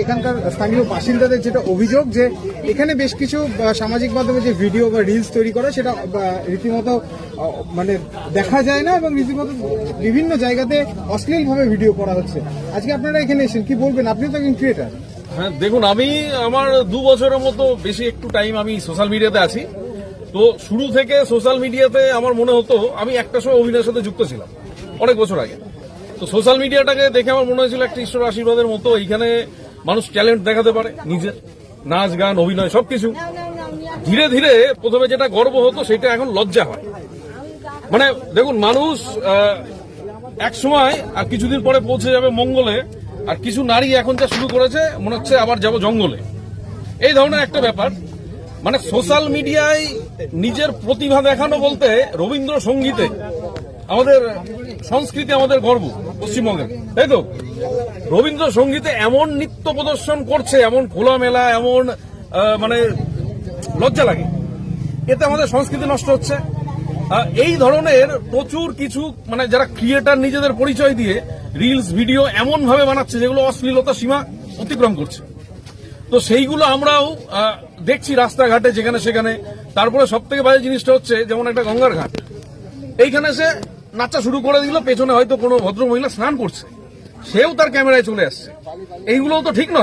এখানকার স্থানীয় বাসিন্দাদের যেটা অভিযোগ যে এখানে বেশ কিছু সামাজিক মাধ্যমে যে ভিডিও বা রিলস তৈরি করা সেটা রীতিমতো মানে দেখা যায় না এবং রীতিমতো বিভিন্ন জায়গাতে অশ্লীলভাবে ভিডিও করা হচ্ছে। আজকে আপনারা এখানে এসেছেন, কি বলবেন? আপনি তো একজন ক্রিয়েটার। হ্যাঁ, দেখুন, আমি আমার 2 বছরের মতো বেশি একটু টাইম আমি সোশ্যাল মিডিয়াতে আছি। তো শুরু থেকে সোশ্যাল মিডিয়াতে আমার মনে হতো, আমি একটা সময় অভিনয়ের সাথে যুক্ত ছিলাম অনেক বছর আগে। তো সোশ্যাল মিডিয়াটাকে দেখে আমার মনে হয়েছিল একটা ঈশ্বর আশীর্বাদের মতো, এইখানে মানুষ ট্যালেন্ট দেখাতে পারে, নিজের নাচ গান অভিনয় সবকিছু। ধীরে ধীরে প্রথমে যেটা গর্ব হতো সেটা এখন লজ্জা হয়। মানে দেখুন, মানুষ এক সময় আর কিছুদিন পরে পৌঁছে যাবে মঙ্গলে, আর কিছু নারী এখন যা শুরু করেছে মনে হচ্ছে আবার যাব জঙ্গলে, এই ধরনের একটা ব্যাপার। মানে সোশ্যাল মিডিয়ায় নিজের প্রতিভা দেখানো বলতে রবীন্দ্রসঙ্গীতে আমাদের সংস্কৃতি, আমাদের গর্ব পশ্চিমবঙ্গের, তাই তো? রবীন্দ্রসঙ্গীতে এমন নৃত্য প্রদর্শন করছে, এমন খোলামেলা, এমন মানে লজ্জা লাগে। এতে আমাদের সংস্কৃতি নষ্ট হচ্ছে। এই ধরনের প্রচুর কিছু মানে যারা ক্রিয়েটার নিজেদের পরিচয় দিয়ে রিলস ভিডিও এমন ভাবে বানাচ্ছে যেগুলো অশ্লীলতা সীমা অতিক্রম করছে। তো সেইগুলো আমরাও দেখছি রাস্তাঘাটে যেখানে সেখানে। তারপরে সব থেকে বাজে জিনিসটা হচ্ছে, যেমন একটা গঙ্গার ঘাট, এইখানে সে নাচা শুরু করে দিল, পেছনে হয়তো কোনো ভদ্র মহিলা স্নান করছে, সেও তার ক্যামেরায় চলে আসছে। এইগুলোও তো ঠিক নয়।